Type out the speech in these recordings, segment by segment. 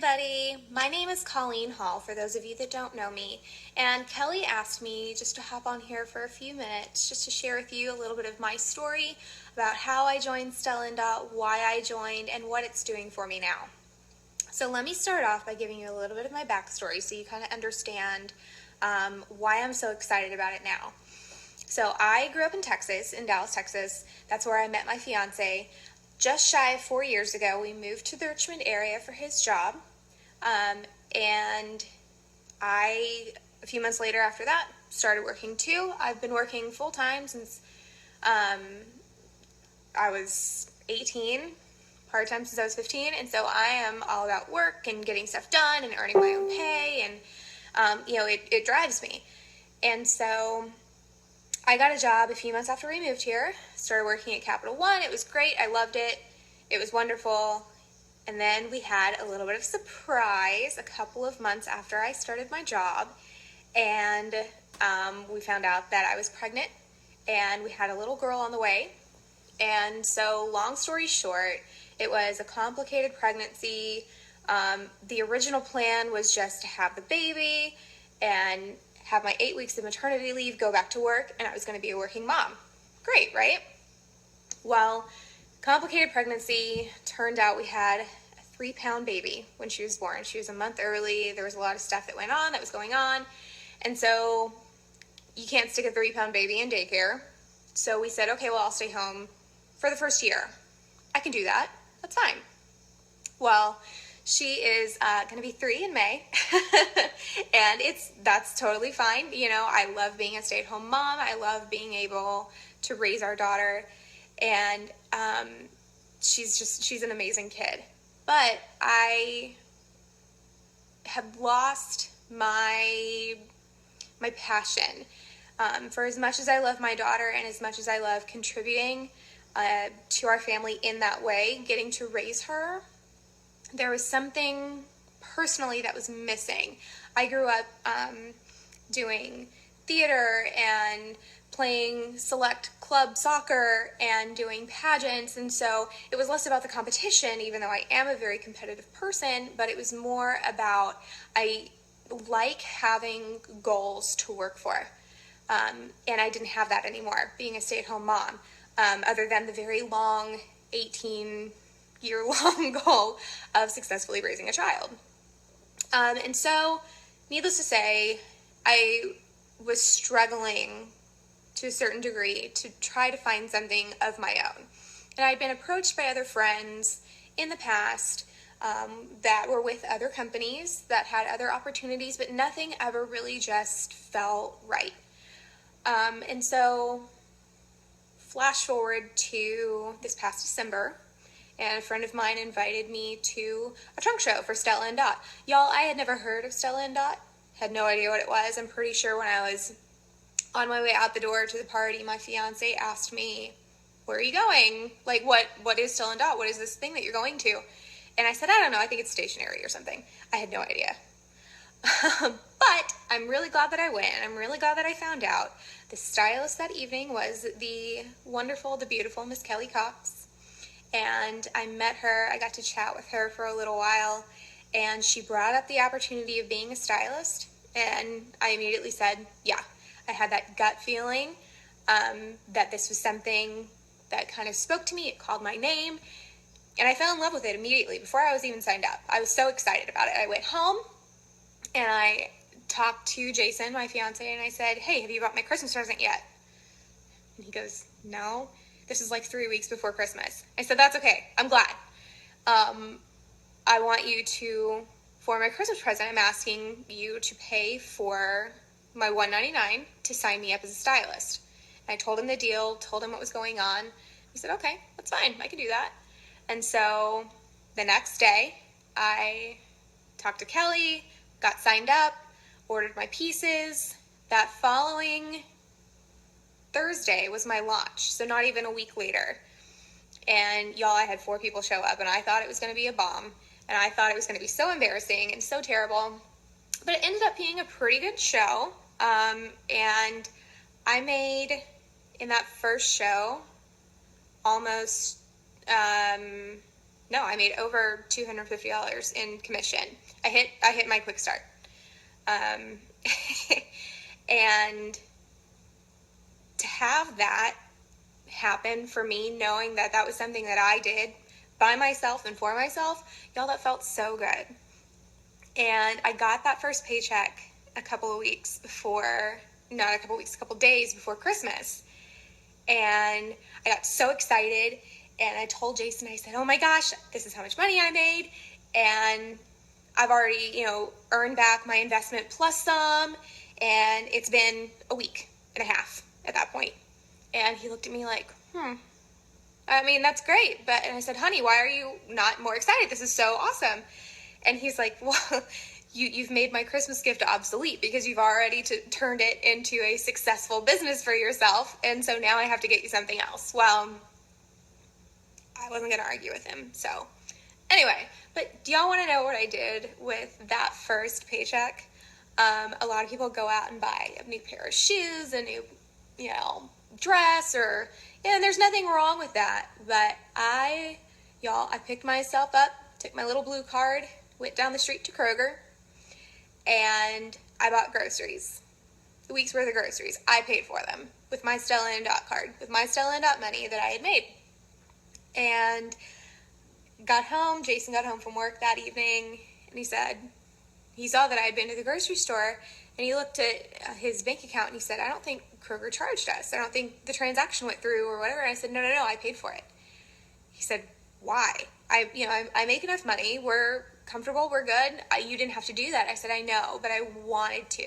everybody. My name is Colleen Hall, for those of you that don't know me, and Kelly asked me just to hop on here for a few minutes just to share with you a little bit of my story about how I joined Stella and Dot, why I joined, and what it's doing for me now. So let me start off by giving you a little bit of my backstory so you kind of understand why I'm so excited about it now. So I grew up in Texas, in Dallas, Texas. That's where I met my fiance. Just shy of 4 years ago, we moved to the Richmond area for his job. And a few months later after that, started working too. I've been working full-time since I was 18, part-time since I was 15. And so I am all about work and getting stuff done and earning my own pay. And, it drives me. And so I got a job a few months after we moved here, started working at Capital One. It was great. I loved it. It was wonderful. And then we had a little bit of surprise a couple of months after I started my job. And we found out that I was pregnant and we had a little girl on the way. And so long story short, it was a complicated pregnancy. The original plan was just to have the baby and have my 8 weeks of maternity leave, go back to work, and I was going to be a working mom. Great, right? Well, complicated pregnancy. Turned out we had a 3-pound baby when she was born. She was a month early. There was a lot of stuff that was going on. And so you can't stick a 3-pound baby in daycare. So we said, okay, well, I'll stay home for the first year. I can do that. That's fine. Well, she is going to be 3 in May, and that's totally fine. I love being a stay-at-home mom. I love being able to raise our daughter, and she's an amazing kid. But I have lost my passion. For as much as I love my daughter and as much as I love contributing to our family in that way, getting to raise her, there was something personally that was missing. I grew up doing theater and playing select club soccer and doing pageants, and so it was less about the competition, even though I am a very competitive person, but it was more about I like having goals to work for, and I didn't have that anymore, being a stay-at-home mom, other than the very long 18-year-long goal of successfully raising a child. And so, needless to say, I was struggling to a certain degree to try to find something of my own. And I'd been approached by other friends in the past that were with other companies that had other opportunities, but nothing ever really just felt right. And so, flash forward to this past December, and a friend of mine invited me to a trunk show for Stella and Dot. Y'all, I had never heard of Stella and Dot, had no idea what it was. I'm pretty sure when I was on my way out the door to the party, my fiance asked me, where are you going? Like, what is Stella and Dot? What is this thing that you're going to? And I said, I don't know, I think it's stationery or something. I had no idea. But I'm really glad that I went. I'm really glad that I found out. The stylist that evening was the wonderful, the beautiful Miss Kelly Cox. And I met her. I got to chat with her for a little while. And she brought up the opportunity of being a stylist. And I immediately said, yeah. I had that gut feeling that this was something that kind of spoke to me. It called my name. And I fell in love with it immediately before I was even signed up. I was so excited about it. I went home and I talked to Jason, my fiance, and I said, hey, have you bought my Christmas present yet? And he goes, no, this is like 3 weeks before Christmas. I said, that's okay. I'm glad. I want you to, for my Christmas present, I'm asking you to pay for my $199 to sign me up as a stylist. And I told him the deal, told him what was going on. He said, okay, that's fine. I can do that. And so the next day, I talked to Kelly, got signed up, ordered my pieces. That following Thursday was my launch, so not even a week later. And y'all, I had 4 people show up, and I thought it was going to be a bomb, and I thought it was going to be so embarrassing and so terrible. But it ended up being a pretty good show, and I made, in that first show, almost No, I made over $250 in commission. I hit my quick start. And to have that happen for me, knowing that that was something that I did by myself and for myself, y'all, that felt so good. And I got that first paycheck a couple days before Christmas. And I got so excited, and I told Jason, I said, oh my gosh, this is how much money I made. And I've already, earned back my investment plus some, and it's been a week and a half at that point. And he looked at me like, I mean, that's great. And I said, honey, why are you not more excited? This is so awesome. And he's like, well, you've made my Christmas gift obsolete because you've already turned it into a successful business for yourself. And so now I have to get you something else. Well, I wasn't going to argue with him. So anyway, but do y'all want to know what I did with that first paycheck? A lot of people go out and buy a new pair of shoes, a new, dress, and there's nothing wrong with that. But I picked myself up, took my little blue card, went down the street to Kroger, and I bought groceries. The week's worth of groceries. I paid for them with my Stella and Dot card, with my Stella and Dot money that I had made. And got home, Jason got home from work that evening, and he saw that I had been to the grocery store, and he looked at his bank account and he said, I don't think Kroger charged us. I don't think the transaction went through or whatever. And I said, no, I paid for it. He said, why? I make enough money. We're comfortable. We're good. You didn't have to do that. I said, I know, but I wanted to.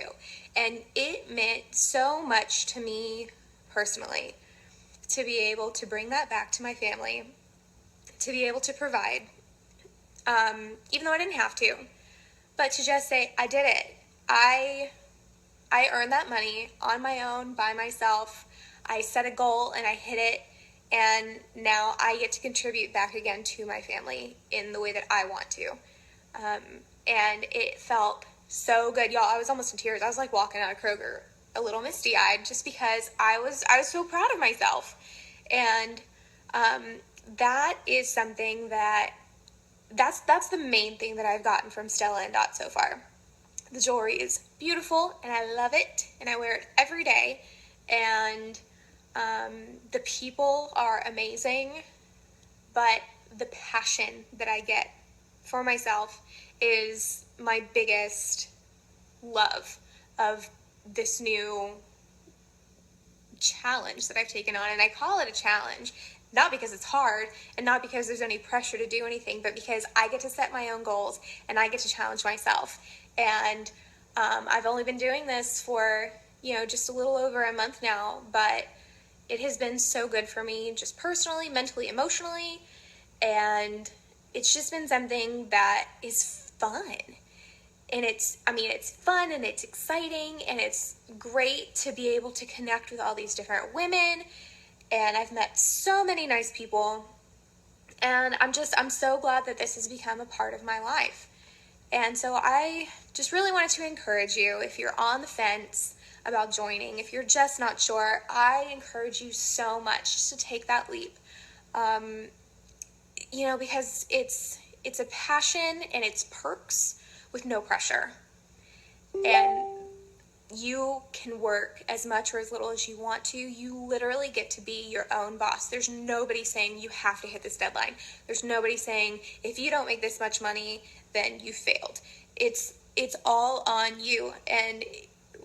And it meant so much to me personally to be able to bring that back to my family, to be able to provide, even though I didn't have to, but to just say, I did it. I earned that money on my own, by myself. I set a goal and I hit it. And now I get to contribute back again to my family in the way that I want to. And it felt so good. Y'all, I was almost in tears. I was like walking out of Kroger a little misty-eyed just because I was so proud of myself. And that is something that's the main thing that I've gotten from Stella and Dot so far. The jewelry is beautiful and I love it and I wear it every day. And the people are amazing, but the passion that I get for myself is my biggest love of this new challenge that I've taken on. And I call it a challenge, not because it's hard and not because there's any pressure to do anything, but because I get to set my own goals and I get to challenge myself. And I've only been doing this for, just a little over a month now, but it has been so good for me, just personally, mentally, emotionally, and it's just been something that is fun. And it's fun and it's exciting and it's great to be able to connect with all these different women. And I've met so many nice people, and I'm so glad that this has become a part of my life. And so I just really wanted to encourage you, if you're on the fence about joining, if you're just not sure, I encourage you so much just to take that leap. Because it's a passion and it's perks with no pressure. And you can work as much or as little as you want to. You literally get to be your own boss. There's nobody saying you have to hit this deadline. There's nobody saying if you don't make this much money, then you failed. It's all on you. And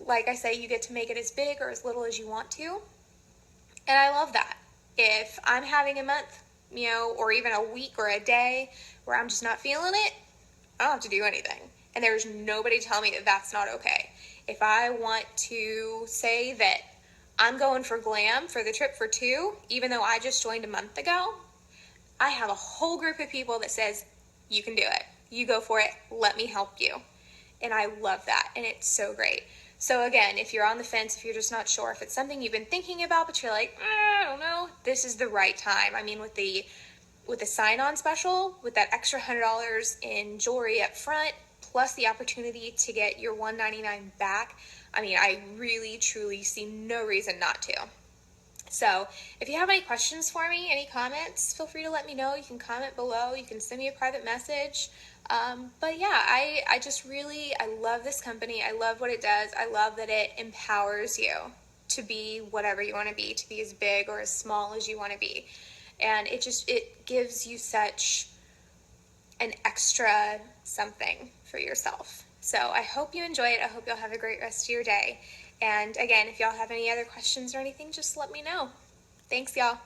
like I say, you get to make it as big or as little as you want to. And I love that. If I'm having a month, or even a week or a day where I'm just not feeling it, I don't have to do anything. And there's nobody telling me that that's not okay. If I want to say that I'm going for glam for the trip for 2, even though I just joined a month ago, I have a whole group of people that says, you can do it. You go for it. Let me help you. And I love that. And it's so great. So again, if you're on the fence, if you're just not sure, if it's something you've been thinking about, but you're like, I don't know, this is the right time. I mean, with the sign-on special, with that extra $100 in jewelry up front, plus the opportunity to get your $199 back, I mean, I really, truly see no reason not to. So if you have any questions for me, any comments, feel free to let me know. You can comment below. You can send me a private message. But yeah, I just really, I love this company. I love what it does. I love that it empowers you to be whatever you want to be as big or as small as you want to be. And it gives you such an extra something for yourself. So I hope you enjoy it. I hope you'll have a great rest of your day. And again, if y'all have any other questions or anything, just let me know. Thanks, y'all.